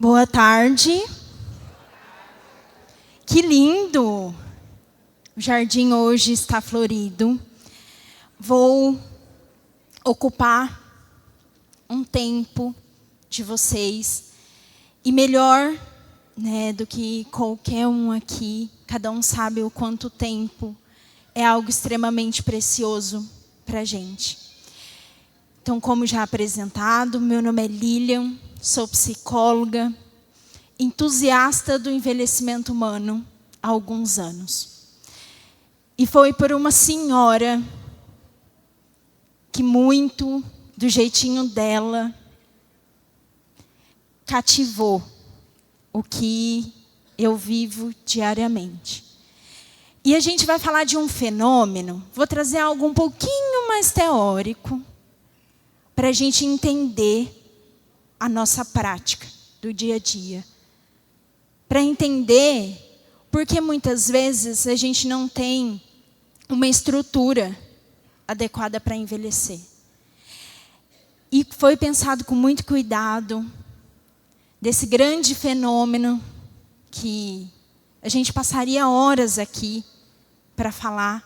Boa tarde. Que lindo! O jardim hoje está florido. Vou ocupar um tempo de vocês. E melhor, do que qualquer um aqui, cada um sabe o quanto tempo é algo extremamente precioso para a gente. Então, como já apresentado, meu nome é Lilian, sou psicóloga, entusiasta do envelhecimento humano há alguns anos. E foi por uma senhora que muito, do jeitinho dela, cativou o que eu vivo diariamente. E a gente vai falar de um fenômeno, vou trazer algo um pouquinho mais teórico, para a gente entender a nossa prática do dia a dia. Para entender porque muitas vezes a gente não tem uma estrutura adequada para envelhecer. E foi pensado com muito cuidado desse grande fenômeno que a gente passaria horas aqui para falar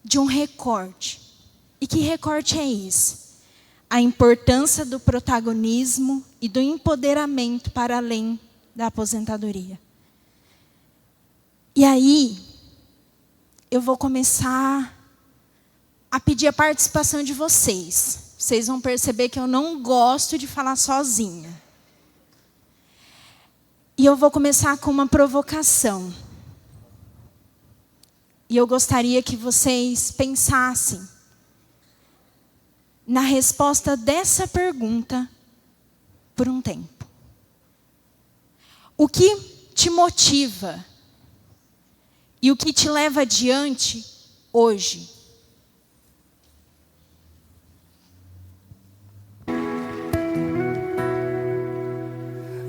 de um recorte. E que recorte é esse? A importância do protagonismo e do empoderamento para além da aposentadoria. E aí, eu vou começar a pedir a participação de vocês. Vocês vão perceber que eu não gosto de falar sozinha. E eu vou começar com uma provocação. E eu gostaria que vocês pensassem na resposta dessa pergunta por um tempo. O que te motiva e o que te leva adiante hoje?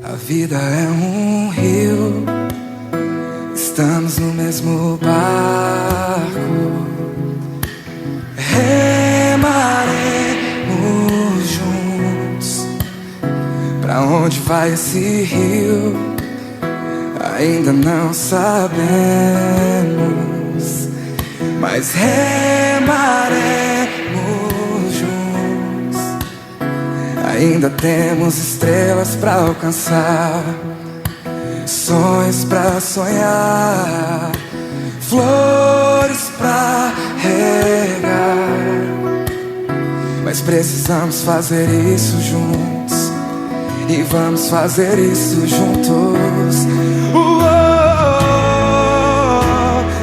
A vida é um rio, estamos no mesmo barco. Remaremos juntos. Pra onde vai esse rio? Ainda não sabemos, mas remaremos juntos. Ainda temos estrelas pra alcançar, sonhos pra sonhar, flores pra regar. Mas precisamos fazer isso juntos, e vamos fazer isso juntos.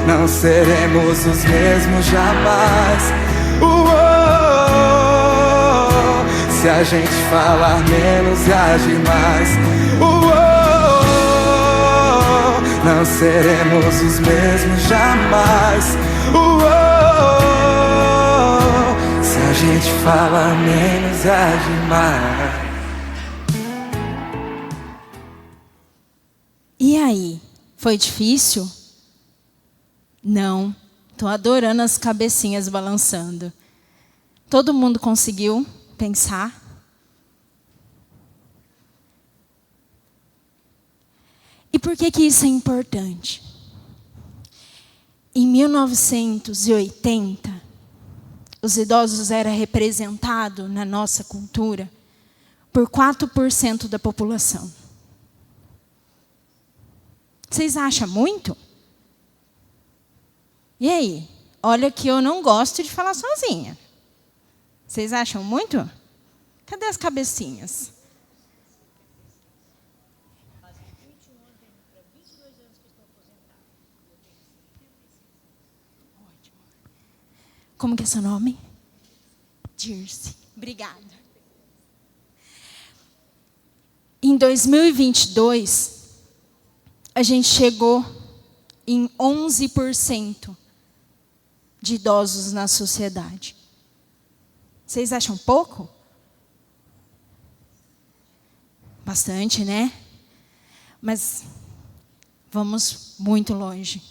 Não seremos os mesmos jamais. Se a gente falar menos e agir mais. Não seremos os mesmos jamais. Se a gente falar menos e agir mais. E aí, foi difícil? Não, estou adorando as cabecinhas balançando. Todo mundo conseguiu pensar? E por que isso é importante? Em 1980, os idosos eram representados na nossa cultura por 4% da população. Vocês acham muito? E aí? Olha que eu não gosto de falar sozinha. Vocês acham muito? Cadê as cabecinhas? Como que é seu nome? Dirce. Obrigada. Em 2022, a gente chegou em 11% de idosos na sociedade. Vocês acham pouco? Bastante, né? Mas vamos muito longe.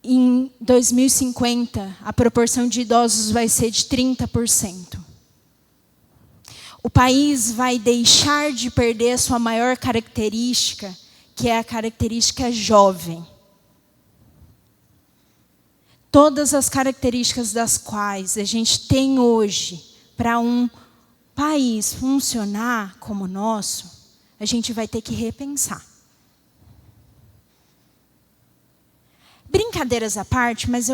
Em 2050, a proporção de idosos vai ser de 30%. O país vai deixar de perder a sua maior característica, que é a característica jovem. Todas as características das quais a gente tem hoje para um país funcionar como o nosso, a gente vai ter que repensar. Brincadeiras à parte, mas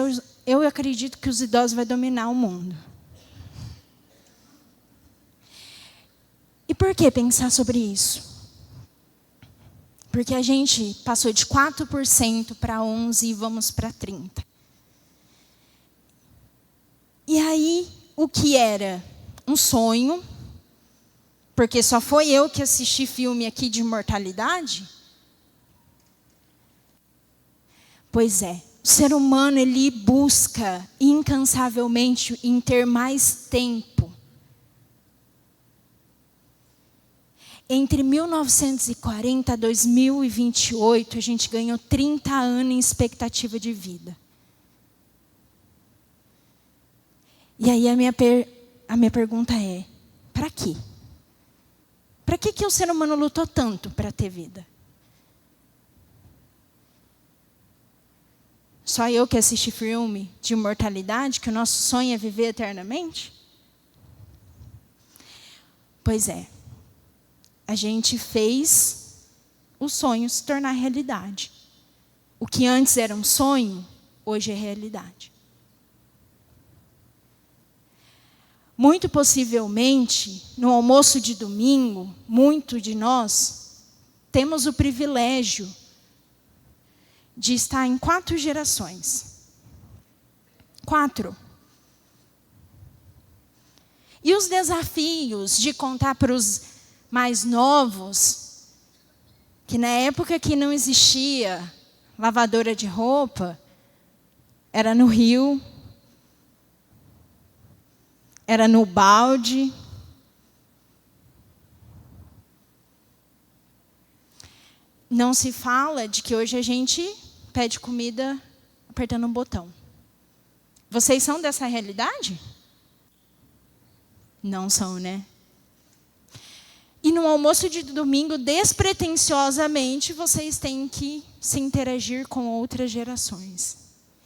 eu acredito que os idosos vão dominar o mundo. E por que pensar sobre isso? Porque a gente passou de 4% para 11% e vamos para 30%. E aí, o que era um sonho, porque só foi eu que assisti filme aqui de imortalidade? Pois é, o ser humano ele busca incansavelmente em ter mais tempo. Entre 1940 e 2028, a gente ganhou 30 anos em expectativa de vida. E aí a minha pergunta é, para quê? Para que o ser humano lutou tanto para ter vida? Só eu que assisti filme de imortalidade, que o nosso sonho é viver eternamente? Pois é. A gente fez o sonho se tornar realidade. O que antes era um sonho, hoje é realidade. Muito possivelmente, no almoço de domingo, muitos de nós temos o privilégio de estar em 4 gerações. 4. E os desafios de contar para os mais novos, que na época que não existia lavadora de roupa, era no rio, era no balde. Não se fala de que hoje a gente pede comida apertando um botão. Vocês são dessa realidade? Não são, né? E no almoço de domingo, despretensiosamente, vocês têm que se interagir com outras gerações.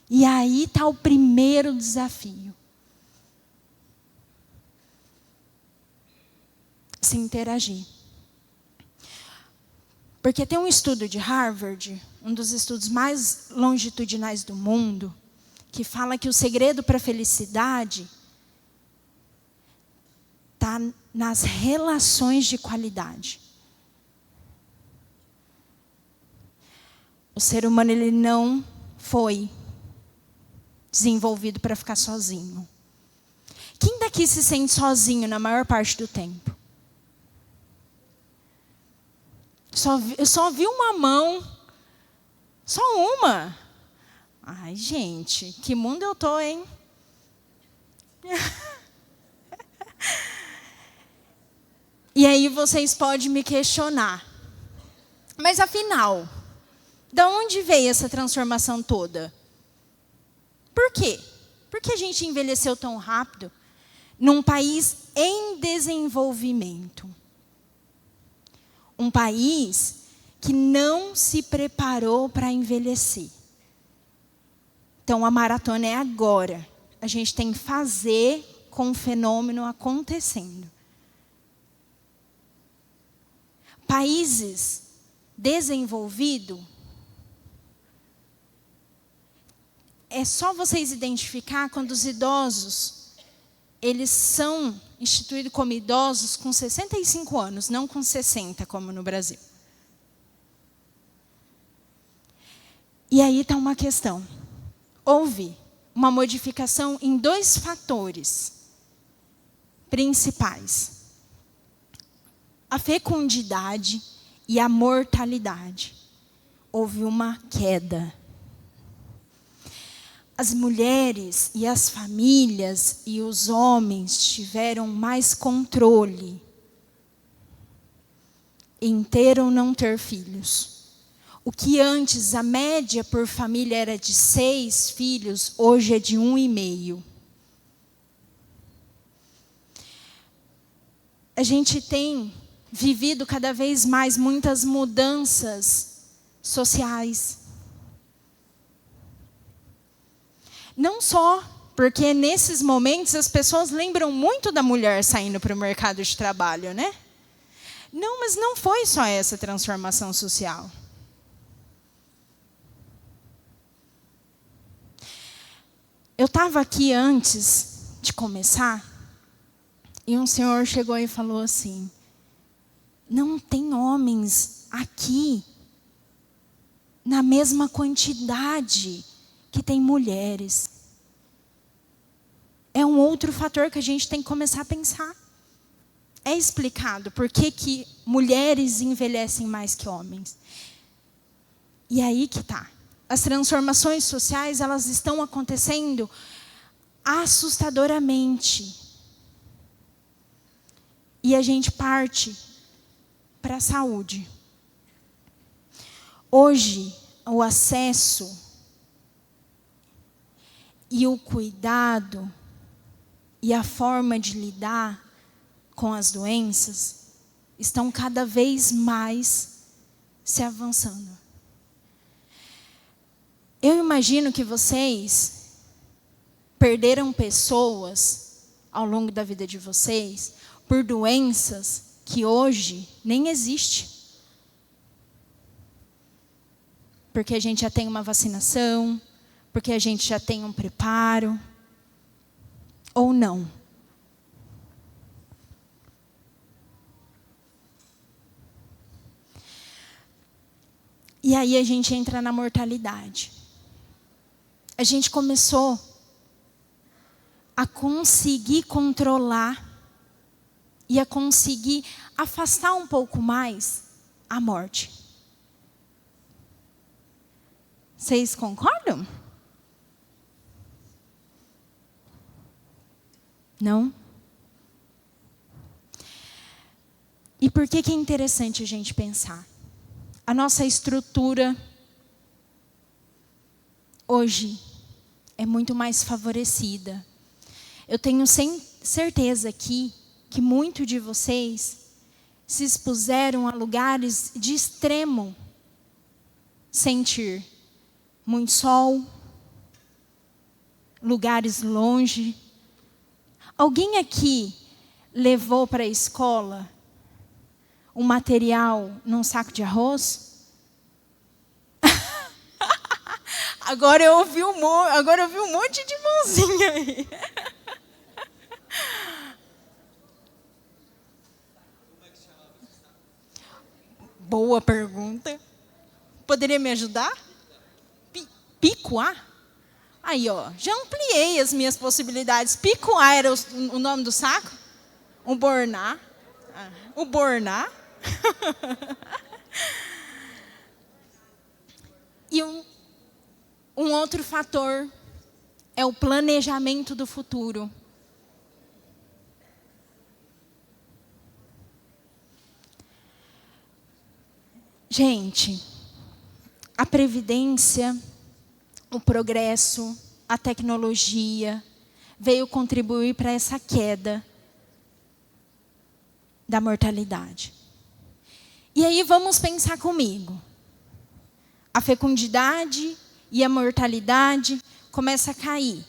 E aí está o primeiro desafio. Se interagir. Porque tem um estudo de Harvard, um dos estudos mais longitudinais do mundo, que fala que o segredo para a felicidade está nas relações de qualidade. O ser humano ele não foi desenvolvido para ficar sozinho. Quem daqui se sente sozinho na maior parte do tempo? Eu só vi uma mão. Só uma. Ai, gente, que mundo eu tô, hein? E aí vocês podem me questionar. Mas afinal, de onde veio essa transformação toda? Por quê? Por que a gente envelheceu tão rápido num país em desenvolvimento? Um país que não se preparou para envelhecer. Então, a maratona é agora. A gente tem que fazer com o fenômeno acontecendo. Países desenvolvidos, é só vocês identificar quando os idosos, eles são instituídos como idosos com 65 anos, não com 60, como no Brasil. E aí está uma questão. Houve uma modificação em 2 fatores principais. A fecundidade e a mortalidade. Houve uma queda. As mulheres e as famílias e os homens tiveram mais controle em ter ou não ter filhos. O que antes a média por família era de 6 filhos, hoje é de 1,5. a gente tem vivido cada vez mais muitas mudanças sociais. Não só porque nesses momentos as pessoas lembram muito da mulher saindo para o mercado de trabalho, né? Não, mas não foi só essa transformação social. Eu estava aqui antes de começar e um senhor chegou e falou assim: não tem homens aqui na mesma quantidade que tem mulheres. É um outro fator que a gente tem que começar a pensar. É explicado por que mulheres envelhecem mais que homens. E aí que está. As transformações sociais, elas estão acontecendo assustadoramente. E a gente parte para a saúde. Hoje, o acesso e o cuidado e a forma de lidar com as doenças estão cada vez mais se avançando. Eu imagino que vocês perderam pessoas ao longo da vida de vocês por doenças que hoje nem existem. Porque a gente já tem uma vacinação, porque a gente já tem um preparo, ou não. E aí a gente entra na mortalidade. A gente começou a conseguir controlar e a conseguir afastar um pouco mais a morte. Vocês concordam? Não? E por que é interessante a gente pensar? A nossa estrutura hoje é muito mais favorecida. Eu tenho certeza aqui que muitos de vocês se expuseram a lugares de extremo sentir. Muito sol, lugares longe. Alguém aqui levou para a escola um material num saco de arroz? Agora eu ouvi um monte de mãozinha aí. Boa pergunta. Poderia me ajudar? Picuá? Aí, ó, já ampliei as minhas possibilidades. Picuá era o nome do saco? Um borná. O borná. E um outro fator é o planejamento do futuro. Gente, a previdência, o progresso, a tecnologia veio contribuir para essa queda da mortalidade. E aí vamos pensar comigo. A fecundidade e a mortalidade começam a cair.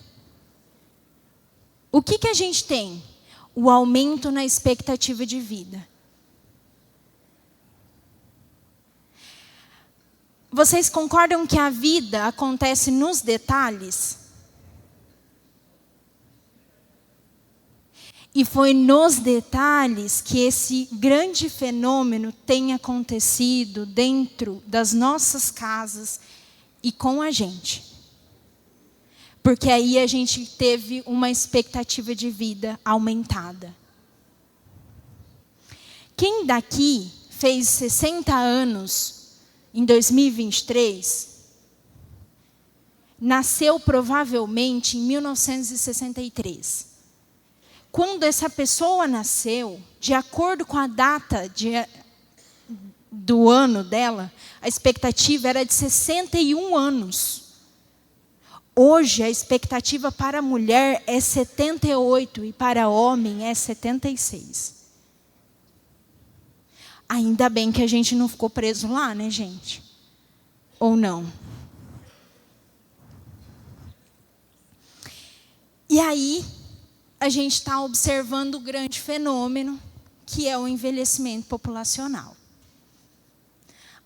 O que a gente tem? O aumento na expectativa de vida. Vocês concordam que a vida acontece nos detalhes? E foi nos detalhes que esse grande fenômeno tem acontecido dentro das nossas casas e com a gente. Porque aí a gente teve uma expectativa de vida aumentada. Quem daqui fez 60 anos em 2023, nasceu provavelmente em 1963. Quando essa pessoa nasceu, de acordo com a data do ano dela, a expectativa era de 61 anos. Hoje, a expectativa para a mulher é 78 e para o homem é 76. Ainda bem que a gente não ficou preso lá, né, gente? Ou não? E aí, a gente está observando o grande fenômeno, que é o envelhecimento populacional.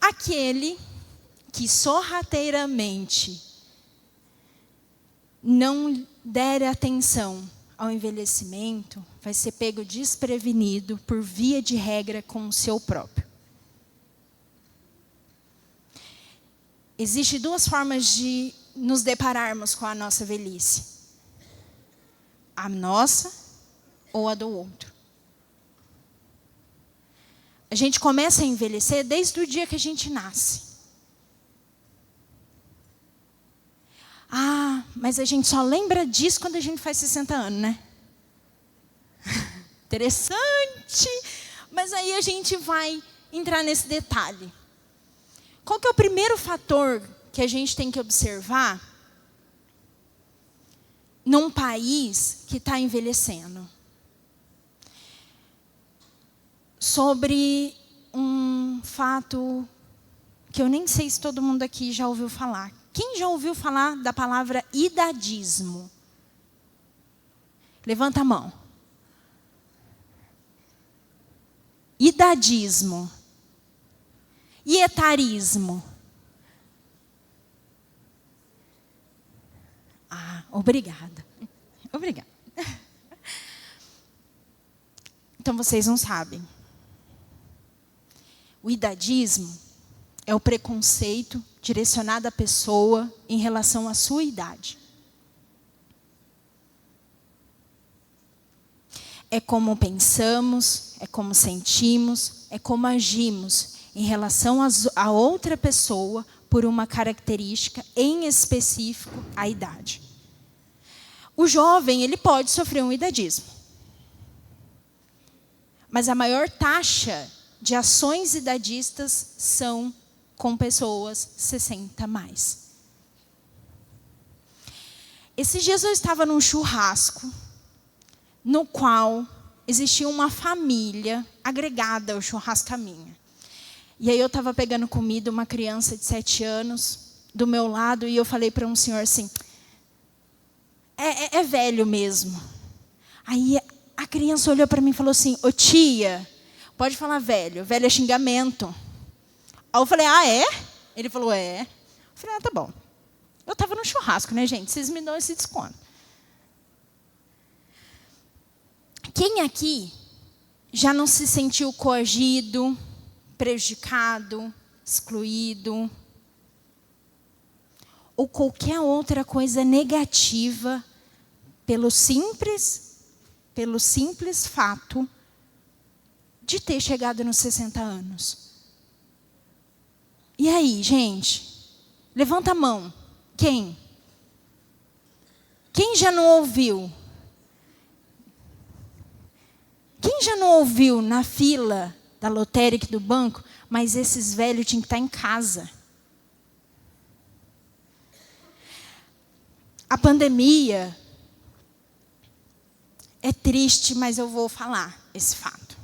Aquele que sorrateiramente não der atenção ao envelhecimento, vai ser pego desprevenido, por via de regra, com o seu próprio. Existem duas formas de nos depararmos com a nossa velhice. A nossa ou a do outro. A gente começa a envelhecer desde o dia que a gente nasce. Ah, mas a gente só lembra disso quando a gente faz 60 anos, né? Interessante. Mas aí a gente vai entrar nesse detalhe. Qual que é o primeiro fator que a gente tem que observar num país que está envelhecendo? Sobre um fato que eu nem sei se todo mundo aqui já ouviu falar. Quem já ouviu falar da palavra idadismo? Levanta a mão. Idadismo. E etarismo? Ah, obrigada. Obrigada. Então, vocês não sabem. O idadismo é o preconceito direcionado à pessoa em relação à sua idade. É como pensamos, é como sentimos, é como agimos em relação a outra pessoa por uma característica, em específico, a idade. O jovem, ele pode sofrer um idadismo. Mas a maior taxa de ações idadistas são com pessoas 60 mais. Esses dias eu estava num churrasco, no qual existia uma família agregada ao churrasco minha. E aí eu estava pegando comida, uma criança de 7 anos, do meu lado, e eu falei para um senhor assim, é velho mesmo. Aí a criança olhou para mim e falou assim, ô tia, pode falar velho, velho é xingamento. Aí eu falei, ah, é? Ele falou, é. Eu falei, ah, tá bom. Eu estava no churrasco, né, gente? Vocês me dão esse desconto. Quem aqui já não se sentiu coagido, prejudicado, excluído? Ou qualquer outra coisa negativa pelo simples fato de ter chegado nos 60 anos? E aí, gente? Levanta a mão. Quem? Quem já não ouviu? Quem já não ouviu na fila da lotérica do banco, mas esses velhos tinham que estar em casa? A pandemia é triste, mas eu vou falar esse fato.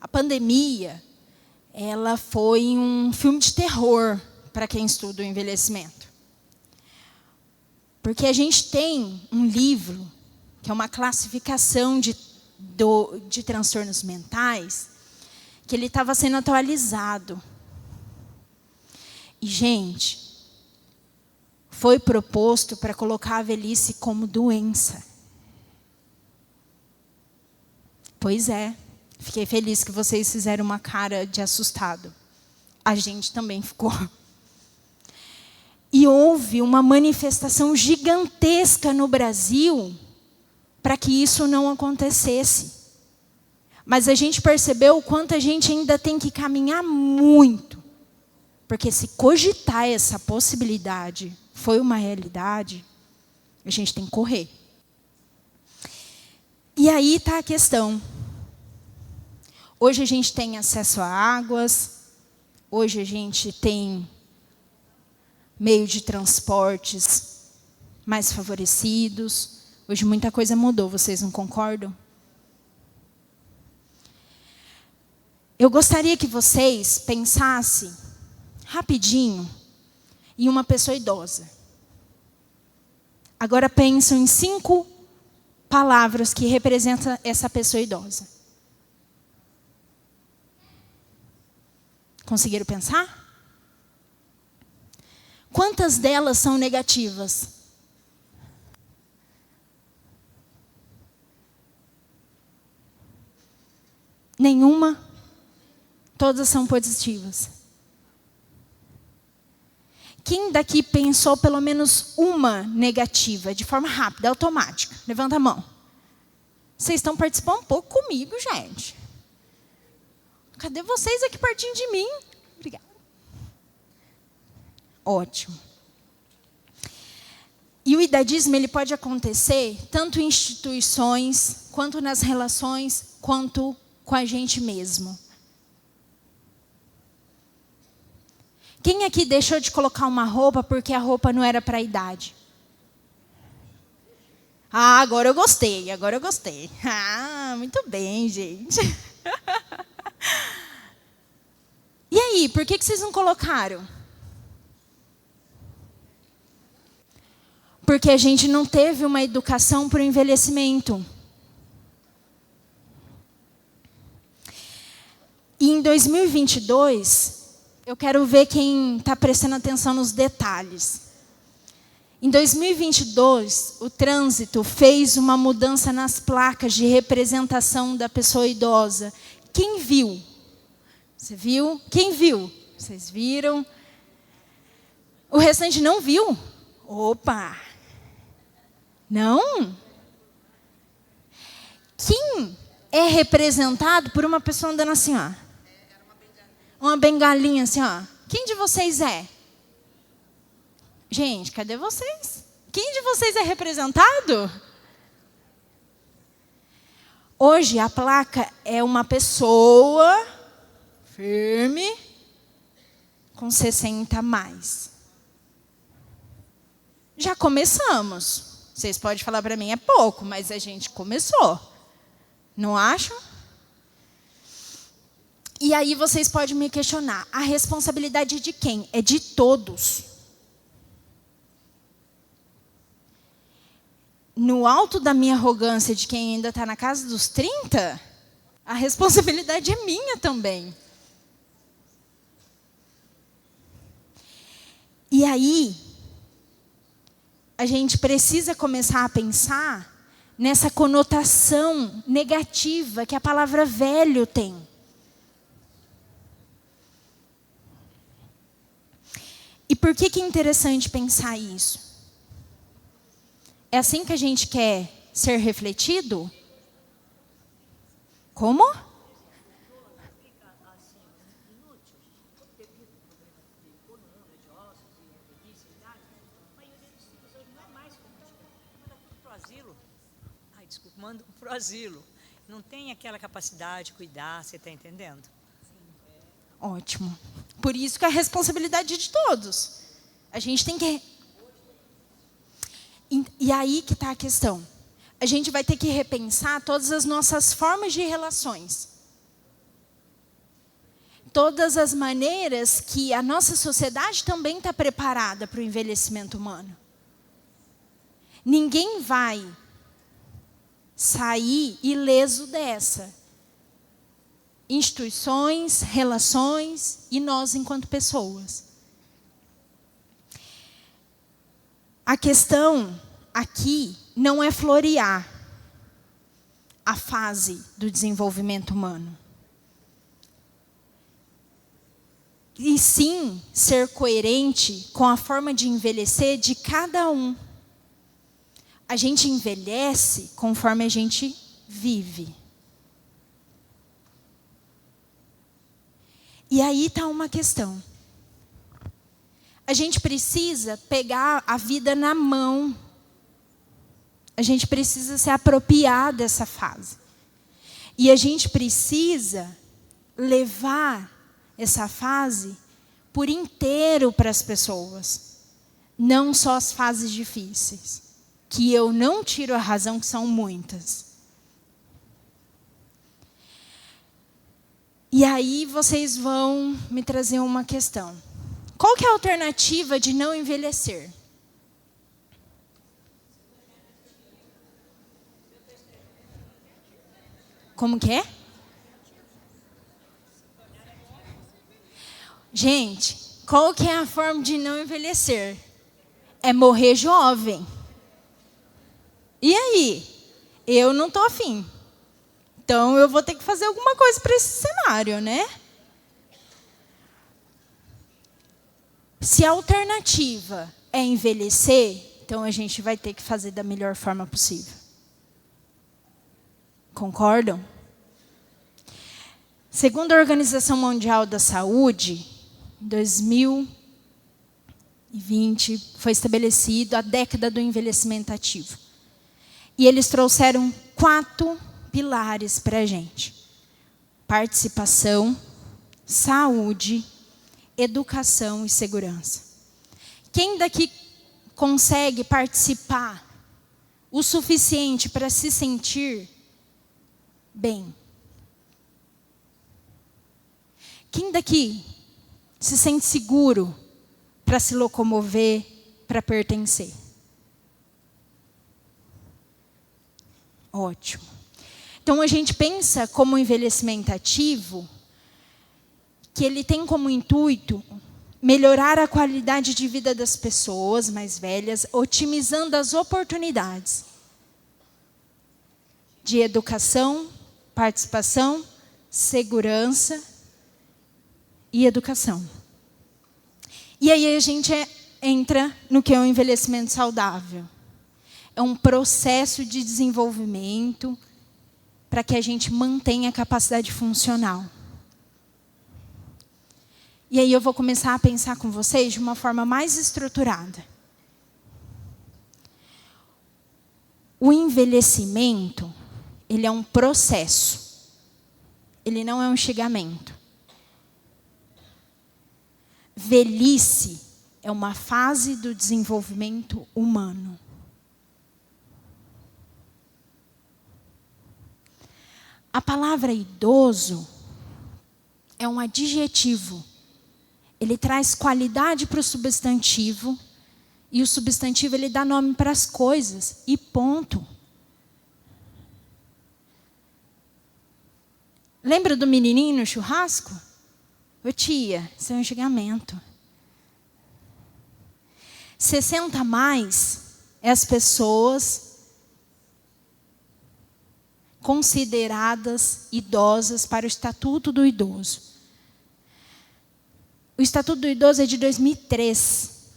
A pandemia, ela foi um filme de terror para quem estuda o envelhecimento. Porque a gente tem um livro, que é uma classificação de transtornos mentais, que ele estava sendo atualizado. E, gente, foi proposto para colocar a velhice como doença. Pois é. Fiquei feliz que vocês fizeram uma cara de assustado. A gente também ficou. E houve uma manifestação gigantesca no Brasil para que isso não acontecesse. Mas a gente percebeu o quanto a gente ainda tem que caminhar muito. Porque se cogitar essa possibilidade foi uma realidade, a gente tem que correr. E aí está a questão. Hoje a gente tem acesso a águas, hoje a gente tem meio de transportes mais favorecidos. Hoje muita coisa mudou, vocês não concordam? Eu gostaria que vocês pensassem rapidinho em uma pessoa idosa. Agora pensam em 5 palavras que representam essa pessoa idosa. Conseguiram pensar? Quantas delas são negativas? Nenhuma? Todas são positivas. Quem daqui pensou pelo menos uma negativa, de forma rápida, automática? Levanta a mão. Vocês estão participando um pouco comigo, gente. Cadê vocês aqui pertinho de mim? Obrigada. Ótimo. E o idadismo ele pode acontecer tanto em instituições, quanto nas relações, quanto com a gente mesmo. Quem aqui deixou de colocar uma roupa porque a roupa não era para a idade? Ah, agora eu gostei, agora eu gostei. Ah, muito bem, gente. E aí, por que vocês não colocaram? Porque a gente não teve uma educação para o envelhecimento. E em 2022, eu quero ver quem está prestando atenção nos detalhes. Em 2022, o trânsito fez uma mudança nas placas de representação da pessoa idosa. Quem viu? Você viu? Quem viu? Vocês viram? O restante não viu? Opa! Não? Quem é representado por uma pessoa andando assim, ó? Uma bengalinha assim, ó. Quem de vocês é? Gente, cadê vocês? Quem de vocês é representado? Hoje a placa é uma pessoa firme com 60 a mais. Já começamos. Vocês podem falar para mim, é pouco, mas a gente começou. Não acham? E aí vocês podem me questionar, a responsabilidade de quem? É de todos. No alto da minha arrogância de quem ainda está na casa dos 30, a responsabilidade é minha também. E aí, a gente precisa começar a pensar nessa conotação negativa que a palavra velho tem. E por que é interessante pensar isso? É assim que a gente quer ser refletido? Como? Manda para o asilo. Não tem aquela capacidade de cuidar, você está entendendo? Ótimo. Por isso que é a responsabilidade de todos. A gente tem que... E aí que está a questão. A gente vai ter que repensar todas as nossas formas de relações. Todas as maneiras que a nossa sociedade também está preparada para o envelhecimento humano. Ninguém vai sair ileso dessa. Instituições, relações e nós enquanto pessoas. A questão aqui não é florear a fase do desenvolvimento humano. E sim ser coerente com a forma de envelhecer de cada um. A gente envelhece conforme a gente vive. E aí está uma questão. A gente precisa pegar a vida na mão. A gente precisa se apropriar dessa fase. E a gente precisa levar essa fase por inteiro para as pessoas. Não só as fases difíceis. Que eu não tiro a razão, que são muitas. E aí vocês vão me trazer uma questão. Qual que é a alternativa de não envelhecer? Como que é? Gente, qual que é a forma de não envelhecer? É morrer jovem. E aí? Eu não estou afim. Então, eu vou ter que fazer alguma coisa para esse cenário, né? Se a alternativa é envelhecer, então a gente vai ter que fazer da melhor forma possível. Concordam? Segundo a Organização Mundial da Saúde, em 2020 foi estabelecido a década do envelhecimento ativo. E eles trouxeram 4 pilares para a gente: participação, saúde, educação e segurança. Quem daqui consegue participar o suficiente para se sentir bem? Quem daqui se sente seguro para se locomover, para pertencer? Ótimo. Então, a gente pensa como envelhecimento ativo, que ele tem como intuito melhorar a qualidade de vida das pessoas mais velhas, otimizando as oportunidades de educação, participação, segurança e educação. E aí a gente entra no que é o envelhecimento saudável. É um processo de desenvolvimento para que a gente mantenha a capacidade funcional. E aí eu vou começar a pensar com vocês de uma forma mais estruturada. O envelhecimento, ele é um processo. Ele não é um chegamento. Velhice é uma fase do desenvolvimento humano. A palavra idoso é um adjetivo. Ele traz qualidade para o substantivo, e o substantivo ele dá nome para as coisas, e ponto. Lembra do menininho no churrasco? Ô tia, isso é um enxergamento. 60 a mais é as pessoas consideradas idosas para o Estatuto do Idoso. O Estatuto do Idoso é de 2003.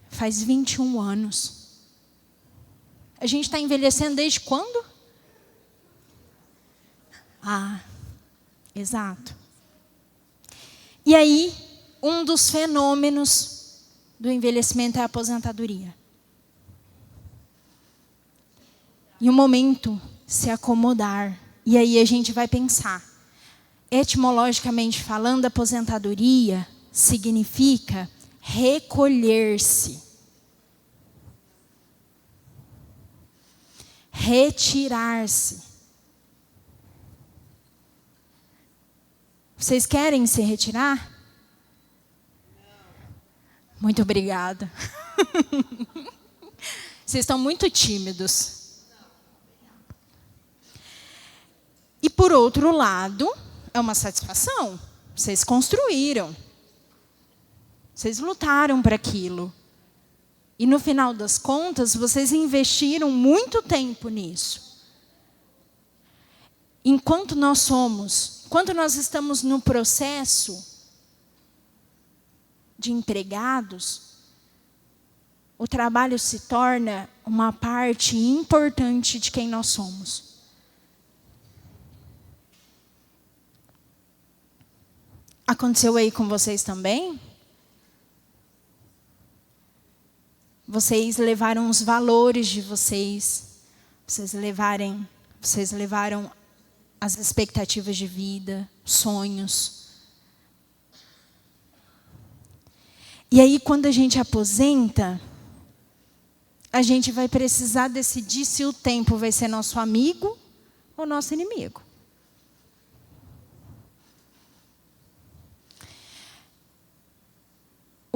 Faz 21 anos. A gente está envelhecendo desde quando? Exato. E aí, um dos fenômenos do envelhecimento é a aposentadoria. E o momento se acomodar. E aí a gente vai pensar. Etimologicamente falando, aposentadoria significa recolher-se. Retirar-se. Vocês querem se retirar? Muito obrigada. Vocês estão muito tímidos. E por outro lado, é uma satisfação. Vocês construíram. Vocês lutaram para aquilo. E no final das contas, vocês investiram muito tempo nisso. Enquanto nós estamos no processo de empregados, o trabalho se torna uma parte importante de quem nós somos. Aconteceu aí com vocês também? Vocês levaram os valores de vocês. Vocês levaram as expectativas de vida, sonhos. E aí, quando a gente aposenta, a gente vai precisar decidir se o tempo vai ser nosso amigo ou nosso inimigo.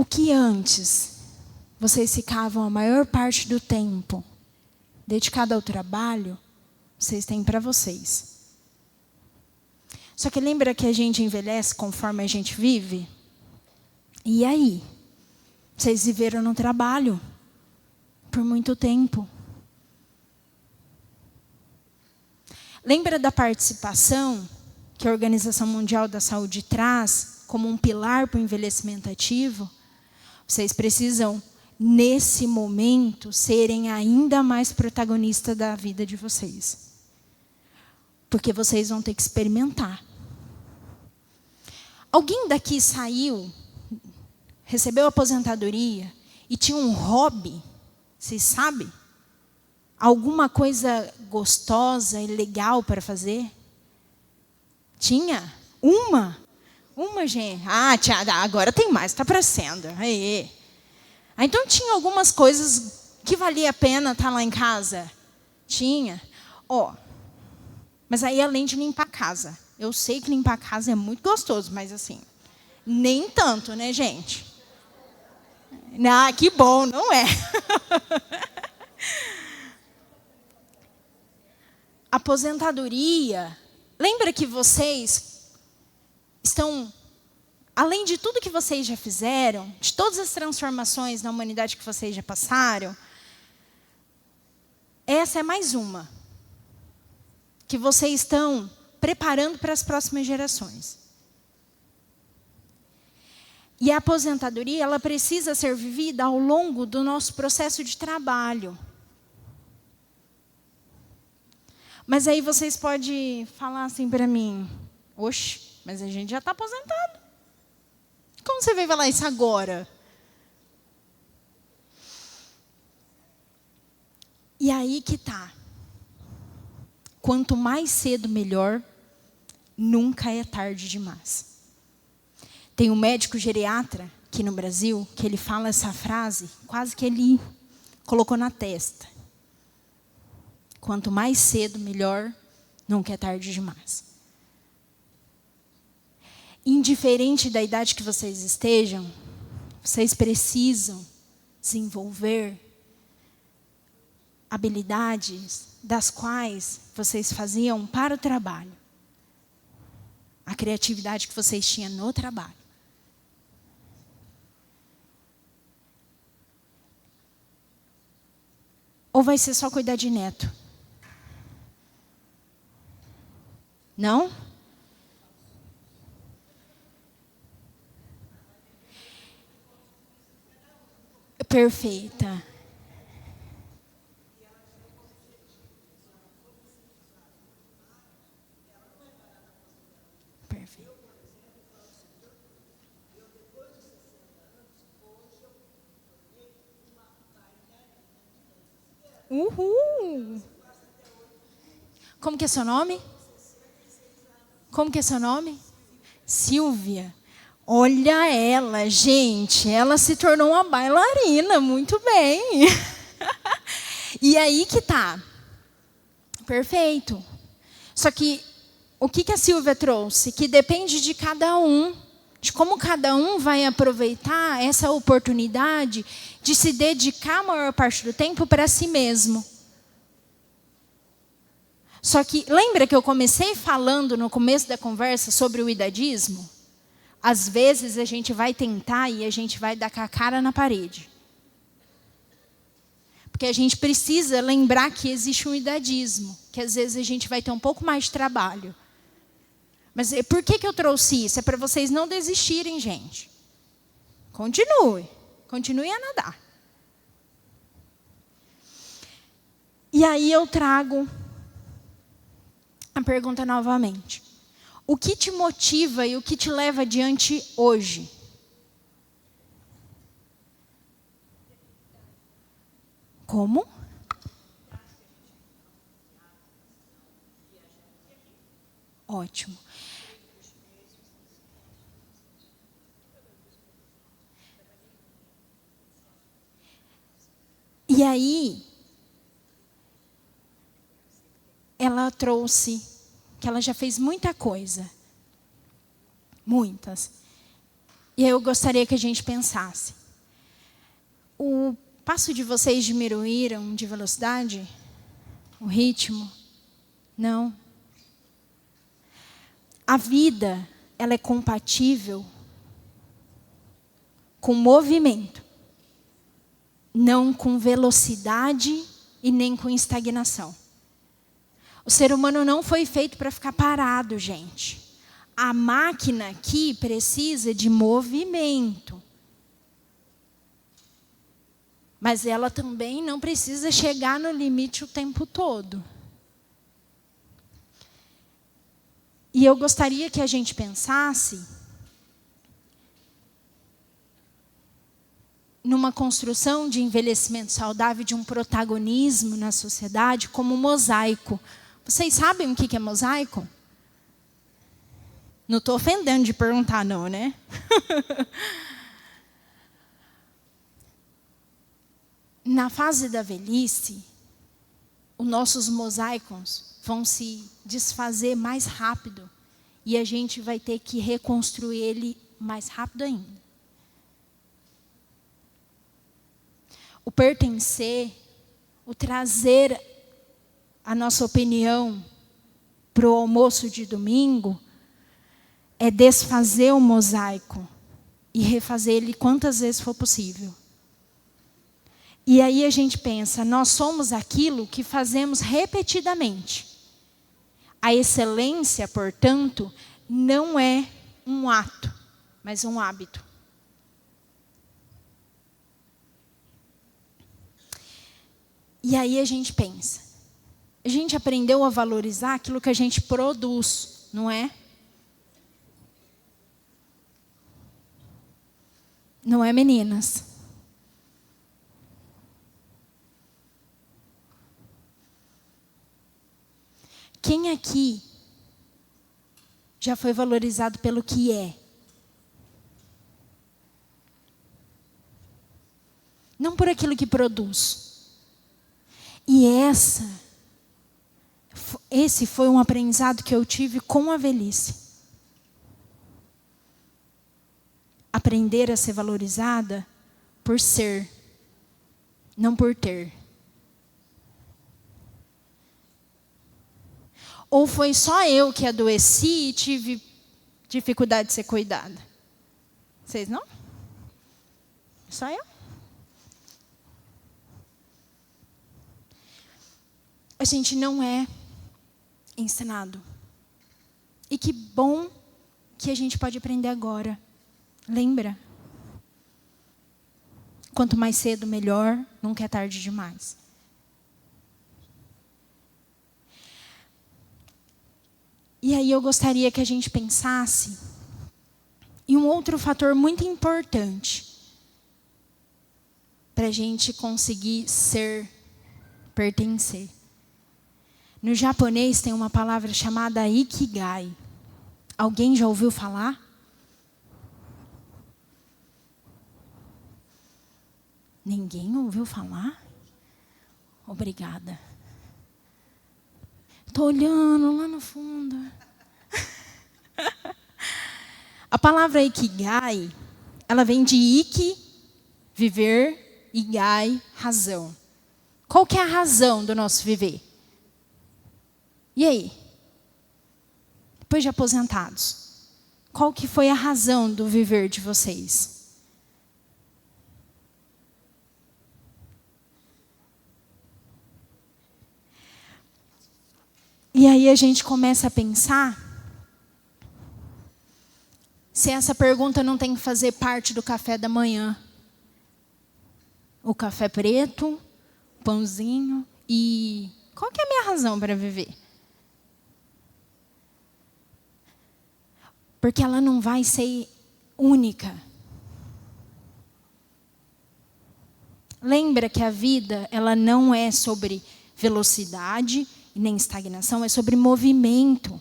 O que antes vocês ficavam a maior parte do tempo dedicado ao trabalho, vocês têm para vocês. Só que lembra que a gente envelhece conforme a gente vive? E aí? Vocês viveram no trabalho por muito tempo. Lembra da participação que a Organização Mundial da Saúde traz como um pilar para o envelhecimento ativo? Vocês precisam, nesse momento, serem ainda mais protagonistas da vida de vocês. Porque vocês vão ter que experimentar. Alguém daqui saiu, recebeu aposentadoria e tinha um hobby, vocês sabem? Alguma coisa gostosa e legal para fazer? Tinha? Uma, gente. Ah, agora tem mais, está aparecendo. Aí. Então tinha algumas coisas que valia a pena estar lá em casa? Tinha. Mas aí além de limpar a casa. Eu sei que limpar a casa é muito gostoso, mas assim, nem tanto, né, gente? Ah, que bom, não é? Aposentadoria. Lembra que vocês estão, além de tudo que vocês já fizeram, de todas as transformações na humanidade que vocês já passaram, essa é mais uma que vocês estão preparando para as próximas gerações. E a aposentadoria, ela precisa ser vivida ao longo do nosso processo de trabalho. Mas aí vocês podem falar assim para mim, oxe, mas a gente já está aposentado. Como você veio falar isso agora? E aí que tá. Quanto mais cedo, melhor. Nunca é tarde demais. Tem um médico geriatra aqui no Brasil que ele fala essa frase, quase que ele colocou na testa. Quanto mais cedo, melhor. Nunca é tarde demais. Indiferente da idade que vocês estejam, vocês precisam desenvolver habilidades das quais vocês faziam para o trabalho. A criatividade que vocês tinham no trabalho. Ou vai ser só cuidar de neto? Não? Perfeita. Perfeito. Uhul! Como que é seu nome? Como que é seu nome? Silvia. Olha ela, gente. Ela se tornou uma bailarina. Muito bem. E aí que tá. Perfeito. Só que, o que a Silvia trouxe? Que depende de cada um. De como cada um vai aproveitar essa oportunidade de se dedicar a maior parte do tempo para si mesmo. Só que, lembra que eu comecei falando no começo da conversa sobre o idadismo? Às vezes a gente vai tentar e a gente vai dar com a cara na parede. Porque a gente precisa lembrar que existe um idadismo, que às vezes a gente vai ter um pouco mais de trabalho. Mas por que eu trouxe isso? É para vocês não desistirem, gente. Continue a nadar. E aí eu trago a pergunta novamente. O que te motiva e o que te leva adiante hoje? Como? Ótimo. E aí, ela trouxe que ela já fez muita coisa. Muitas. E aí eu gostaria que a gente pensasse. O passo de vocês diminuíram de velocidade? O ritmo? Não. A vida, ela é compatível com movimento, não com velocidade e nem com estagnação. O ser humano não foi feito para ficar parado, gente. A máquina aqui precisa de movimento. Mas ela também não precisa chegar no limite o tempo todo. E eu gostaria que a gente pensasse numa construção de envelhecimento saudável, de um protagonismo na sociedade, como um mosaico. Vocês sabem o que é mosaico? Não estou ofendendo de perguntar, não, né? Na fase da velhice, os nossos mosaicos vão se desfazer mais rápido. E a gente vai ter que reconstruir ele mais rápido ainda. O pertencer, o trazer a nossa opinião para o almoço de domingo, é desfazer o mosaico e refazer ele quantas vezes for possível. E aí a gente pensa, nós somos aquilo que fazemos repetidamente. A excelência, portanto, não é um ato, mas um hábito. E aí a gente pensa, a gente aprendeu a valorizar aquilo que a gente produz, não é? Não é, meninas? Quem aqui já foi valorizado pelo que é? Não por aquilo que produz. E esse foi um aprendizado que eu tive com a velhice. Aprender a ser valorizada por ser, não por ter. Ou foi só eu que adoeci e tive dificuldade de ser cuidada? Vocês não? Só eu? A gente não é ensinado. E que bom que a gente pode aprender agora. Lembra? Quanto mais cedo, melhor. Nunca é tarde demais. E aí eu gostaria que a gente pensasse em um outro fator muito importante para a gente conseguir pertencer. No japonês tem uma palavra chamada ikigai. Alguém já ouviu falar? Ninguém ouviu falar? Obrigada. Estou olhando lá no fundo. A palavra ikigai, ela vem de iki, viver, e gai, razão. Qual que é a razão do nosso viver? E aí? Depois de aposentados, qual que foi a razão do viver de vocês? E aí a gente começa a pensar se essa pergunta não tem que fazer parte do café da manhã. O café preto, o pãozinho e qual que é a minha razão para viver? Porque ela não vai ser única. Lembra que a vida, ela não é sobre velocidade e nem estagnação, é sobre movimento.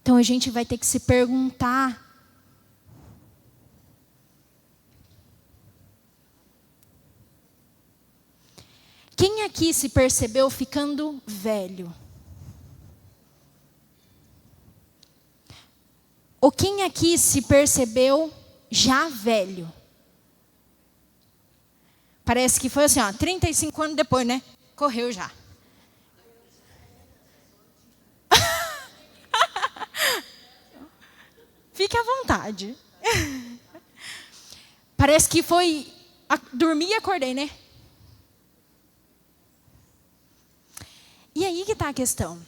Então a gente vai ter que se perguntar: quem aqui se percebeu ficando velho? Ou quem aqui se percebeu já velho. Parece que foi assim, 35 anos depois, né? Correu já. Fique à vontade. Parece que foi... dormi e acordei, né? E aí que está a questão.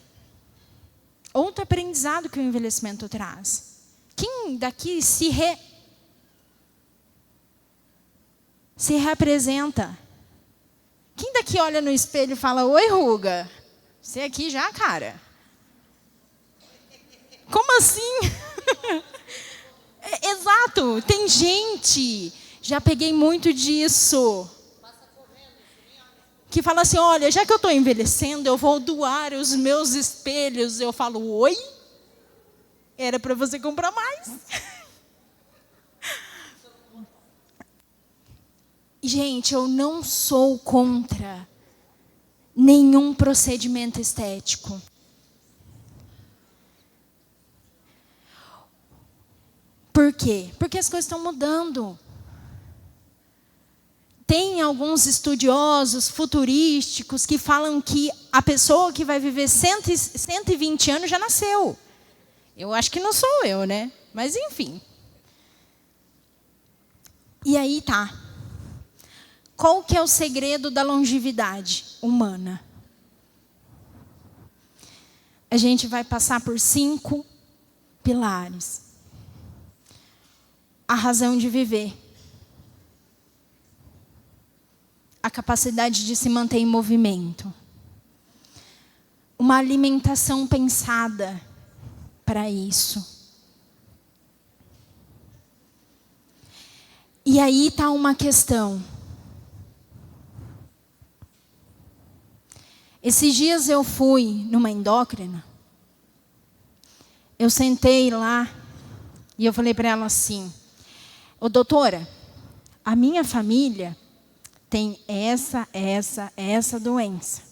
Outro aprendizado que o envelhecimento traz. Quem daqui se reapresenta? Quem daqui olha no espelho e fala, oi, ruga? Você aqui já, cara? Como assim? Exato, tem gente, já peguei muito disso, que fala assim, olha, já que eu estou envelhecendo, eu vou doar os meus espelhos. Eu falo, oi? Era para você comprar mais. Gente, eu não sou contra nenhum procedimento estético. Por quê? Porque as coisas estão mudando. Tem alguns estudiosos futurísticos que falam que a pessoa que vai viver 120 anos já nasceu. Eu acho que não sou eu, né? Mas enfim. E aí tá. Qual que é o segredo da longevidade humana? A gente vai passar por 5 pilares. A razão de viver. A capacidade de se manter em movimento. Uma alimentação pensada para isso. E aí está uma questão. Esses dias eu fui numa endócrina. Eu sentei lá e eu falei para ela assim, ô doutora, a minha família tem essa doença.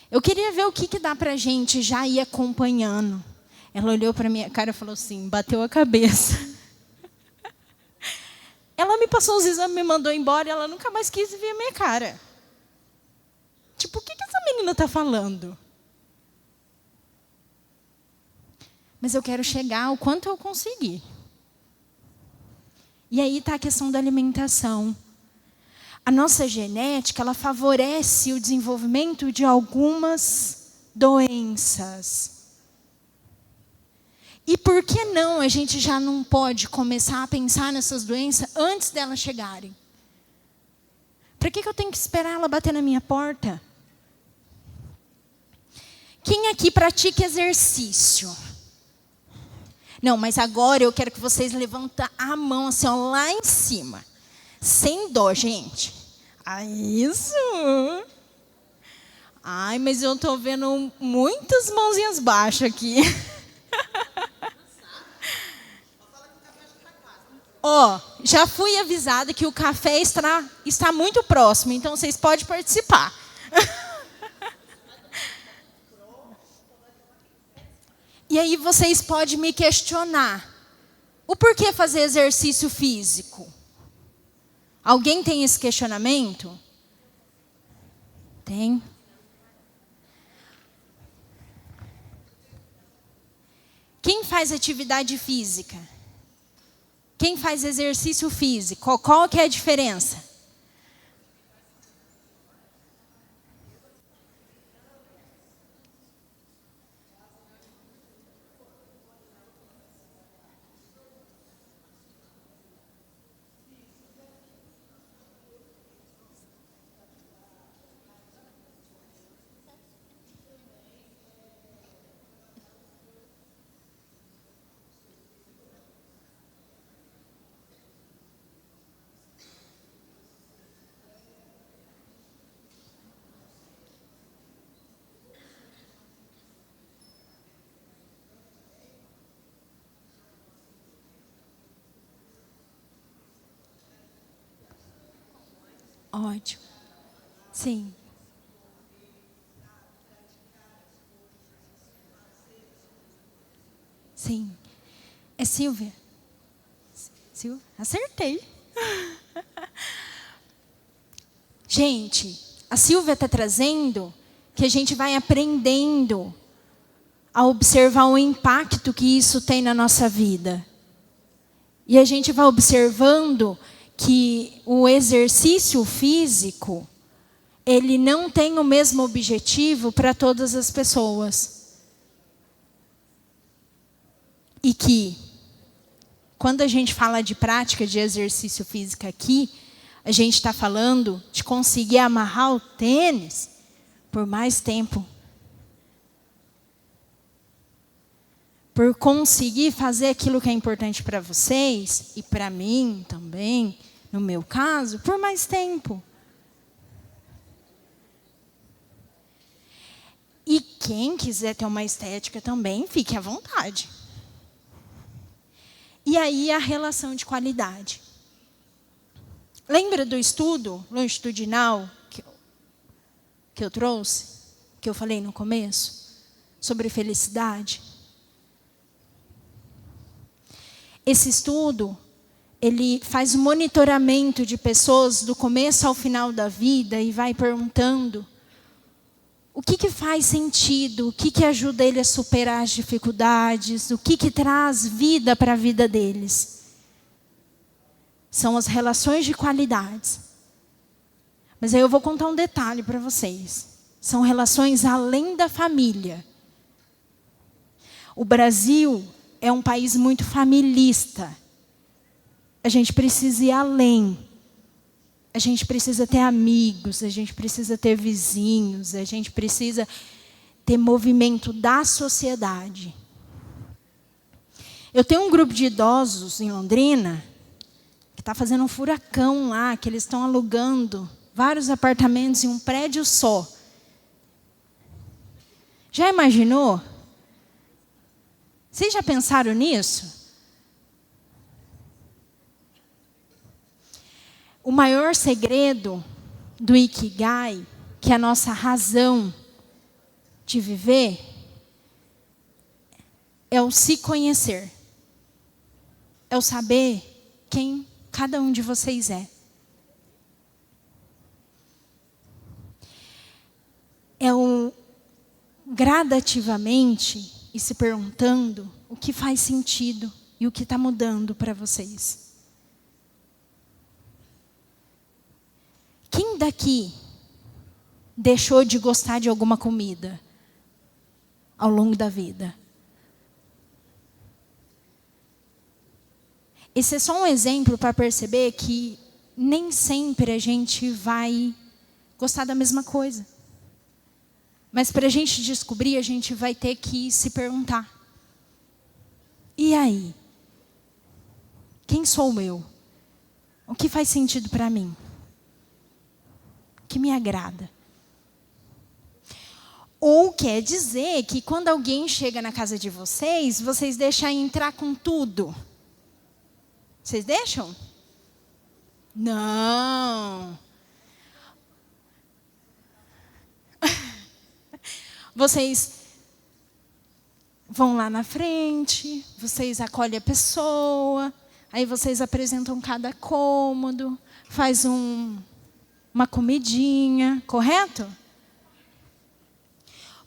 Eu queria ver o que dá para a gente já ir acompanhando. Ela olhou para minha cara e falou assim, bateu a cabeça. Ela me passou os exames, me mandou embora e ela nunca mais quis ver a minha cara. Tipo, o que essa menina está falando? Mas eu quero chegar ao quanto eu conseguir. E aí está a questão da alimentação. A nossa genética, ela favorece o desenvolvimento de algumas doenças. E por que não a gente já não pode começar a pensar nessas doenças antes delas chegarem? Para que eu tenho que esperar ela bater na minha porta? Quem aqui pratica exercício? Não, mas agora eu quero que vocês levantem a mão assim, lá em cima. Sem dó, gente. Isso. Ai, mas eu estou vendo muitas mãozinhas baixas aqui. Já fui avisada que o café está muito próximo, então vocês podem participar. E aí vocês podem me questionar. O porquê fazer exercício físico? Alguém tem esse questionamento? Tem. Quem faz atividade física? Quem faz exercício físico? Qual que é a diferença? Ótimo. Sim. Sim. É Silvia? Silvia, acertei. Gente, a Silvia está trazendo que a gente vai aprendendo a observar o impacto que isso tem na nossa vida. E a gente vai observando que o exercício físico, ele não tem o mesmo objetivo para todas as pessoas. E que, quando a gente fala de prática de exercício físico aqui, a gente está falando de conseguir amarrar o tênis por mais tempo. Por conseguir fazer aquilo que é importante para vocês, e para mim também, no meu caso, por mais tempo. E quem quiser ter uma estética também, fique à vontade. E aí a relação de qualidade. Lembra do estudo longitudinal que eu trouxe? Que eu falei no começo? Sobre felicidade? Esse estudo, ele faz um monitoramento de pessoas do começo ao final da vida e vai perguntando o que faz sentido, o que ajuda ele a superar as dificuldades, o que traz vida para a vida deles. São as relações de qualidades. Mas aí eu vou contar um detalhe para vocês. São relações além da família. O Brasil é um país muito familista. A gente precisa ir além. A gente precisa ter amigos, a gente precisa ter vizinhos, a gente precisa ter movimento da sociedade. Eu tenho um grupo de idosos em Londrina que está fazendo um furacão lá, que eles estão alugando vários apartamentos em um prédio só. Já imaginou? Vocês já pensaram nisso? O maior segredo do Ikigai, que é a nossa razão de viver, é o se conhecer. É o saber quem cada um de vocês é. É o gradativamente e se perguntando o que faz sentido e o que está mudando para vocês. Quem daqui deixou de gostar de alguma comida ao longo da vida? Esse é só um exemplo para perceber que nem sempre a gente vai gostar da mesma coisa. Mas para a gente descobrir, a gente vai ter que se perguntar. E aí? Quem sou eu? O que faz sentido para mim? O que me agrada? Ou quer dizer que quando alguém chega na casa de vocês, vocês deixam entrar com tudo? Vocês deixam? Não. Vocês vão lá na frente, vocês acolhem a pessoa, aí vocês apresentam cada cômodo, faz uma comidinha, correto?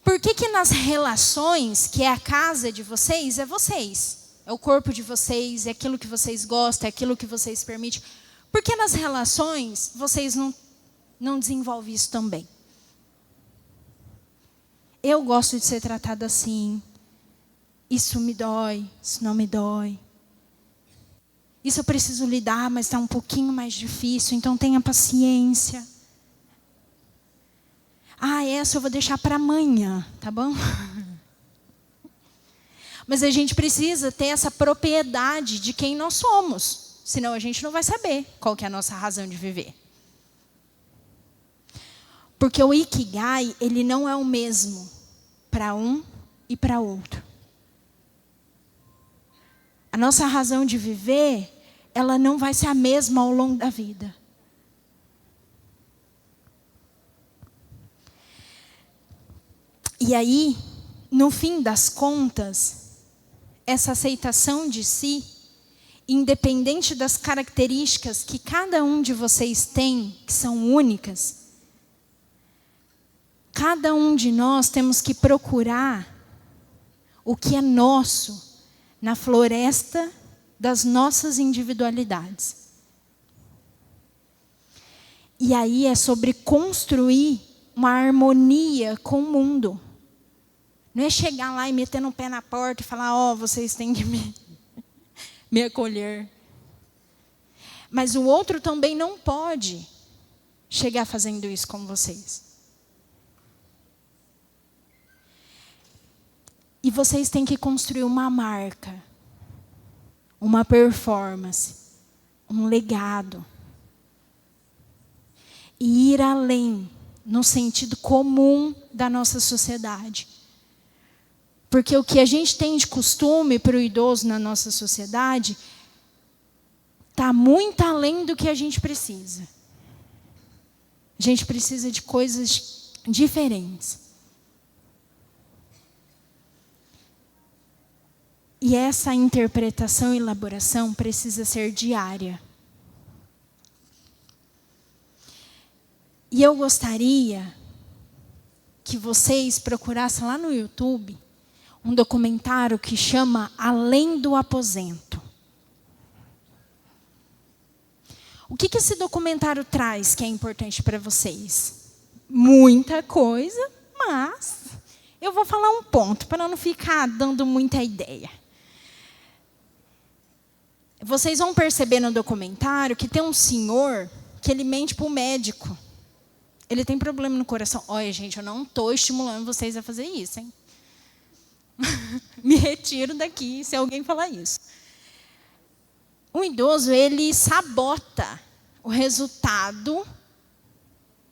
Por que nas relações, que é a casa de vocês, é vocês? É o corpo de vocês, é aquilo que vocês gostam, é aquilo que vocês permitem. Por que nas relações vocês não desenvolvem isso também? Eu gosto de ser tratada assim. Isso me dói, isso não me dói. Isso eu preciso lidar, mas está um pouquinho mais difícil, então tenha paciência. Essa eu vou deixar para amanhã, tá bom? Mas a gente precisa ter essa propriedade de quem nós somos. Senão a gente não vai saber qual que é a nossa razão de viver. Porque o Ikigai, ele não é o mesmo para um e para outro. A nossa razão de viver, ela não vai ser a mesma ao longo da vida. E aí, no fim das contas, essa aceitação de si independente das características que cada um de vocês tem, que são únicas, cada um de nós temos que procurar o que é nosso na floresta das nossas individualidades. E aí é sobre construir uma harmonia com o mundo. Não é chegar lá e meter no pé na porta e falar, ó, vocês têm que me acolher. Mas o outro também não pode chegar fazendo isso com vocês. E vocês têm que construir uma marca, uma performance, um legado. E ir além, no sentido comum da nossa sociedade. Porque o que a gente tem de costume para o idoso na nossa sociedade está muito além do que a gente precisa. A gente precisa de coisas diferentes. E essa interpretação e elaboração precisa ser diária. E eu gostaria que vocês procurassem lá no YouTube um documentário que chama Além do Aposento. O que esse documentário traz que é importante para vocês? Muita coisa, mas eu vou falar um ponto para não ficar dando muita ideia. Vocês vão perceber no documentário que tem um senhor que ele mente para o médico. Ele tem problema no coração. Olha, gente, eu não estou estimulando vocês a fazer isso, hein? Me retiro daqui se alguém falar isso. O idoso, ele sabota o resultado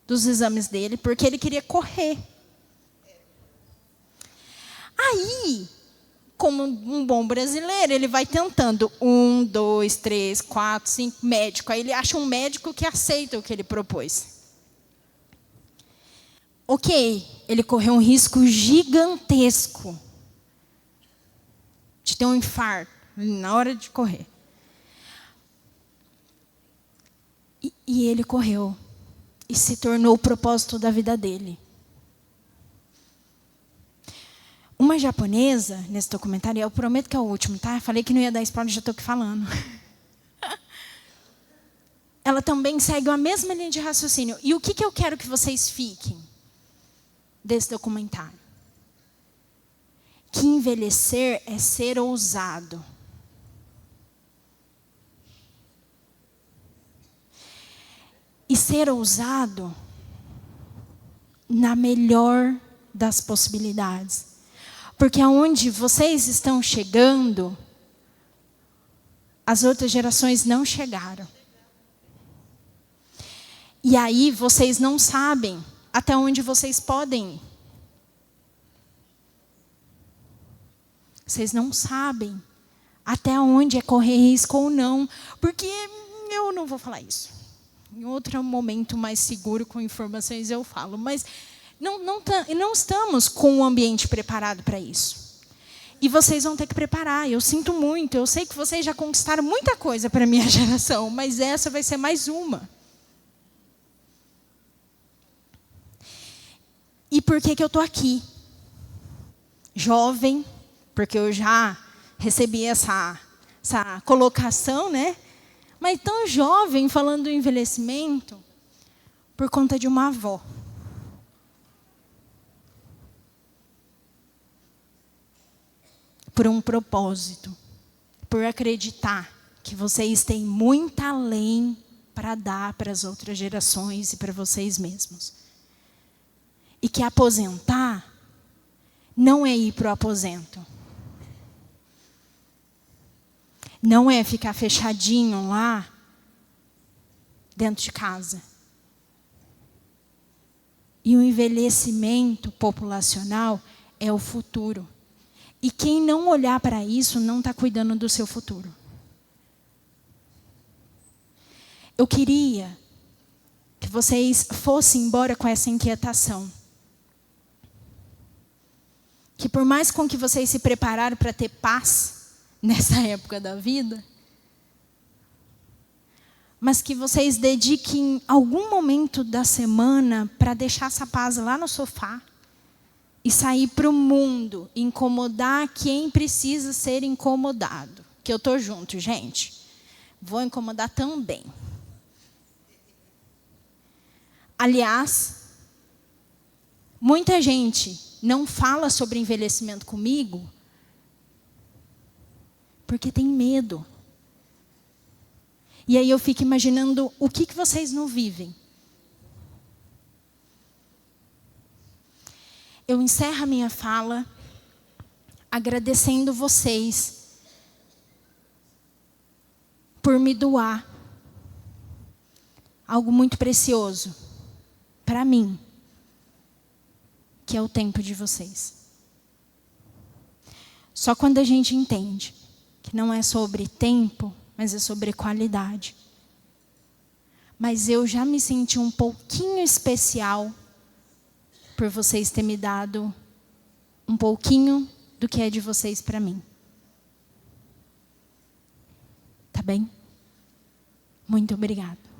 dos exames dele porque ele queria correr. Aí, como um bom brasileiro, ele vai tentando 1, 2, 3, 4, 5 médico. Aí ele acha um médico que aceita o que ele propôs. Ok, ele correu um risco gigantesco de ter um infarto na hora de correr. E ele correu e se tornou o propósito da vida dele. Uma japonesa, nesse documentário, eu prometo que é o último, tá? Falei que não ia dar spoiler, já estou aqui falando. Ela também segue a mesma linha de raciocínio. E o que eu quero que vocês fiquem desse documentário? Que envelhecer é ser ousado. E ser ousado na melhor das possibilidades. Porque aonde vocês estão chegando, as outras gerações não chegaram. E aí vocês não sabem até onde vocês podem ir. Vocês não sabem até onde é correr risco ou não. Porque eu não vou falar isso. Em outro momento mais seguro, com informações, eu falo. Mas não estamos com o ambiente preparado para isso. E vocês vão ter que preparar. Eu sinto muito. Eu sei que vocês já conquistaram muita coisa para a minha geração. Mas essa vai ser mais uma. E por que eu estou aqui? Jovem, porque eu já recebi essa colocação, né? Mas tão jovem, falando do envelhecimento, por conta de uma avó. Por um propósito. Por acreditar que vocês têm muito além para dar para as outras gerações e para vocês mesmos. E que aposentar não é ir para o aposento. Não é ficar fechadinho lá, dentro de casa. E o envelhecimento populacional é o futuro. E quem não olhar para isso não está cuidando do seu futuro. Eu queria que vocês fossem embora com essa inquietação. Que por mais com que vocês se prepararam para ter paz nessa época da vida, mas que vocês dediquem algum momento da semana para deixar essa paz lá no sofá e sair para o mundo, incomodar quem precisa ser incomodado. Que eu estou junto, gente. Vou incomodar também. Aliás, muita gente não fala sobre envelhecimento comigo porque tem medo. E aí eu fico imaginando o que vocês não vivem. Eu encerro a minha fala agradecendo vocês por me doar algo muito precioso para mim, que é o tempo de vocês. Só quando a gente entende que não é sobre tempo, mas é sobre qualidade. Mas eu já me senti um pouquinho especial por vocês terem me dado um pouquinho do que é de vocês para mim. Tá bem? Muito obrigada.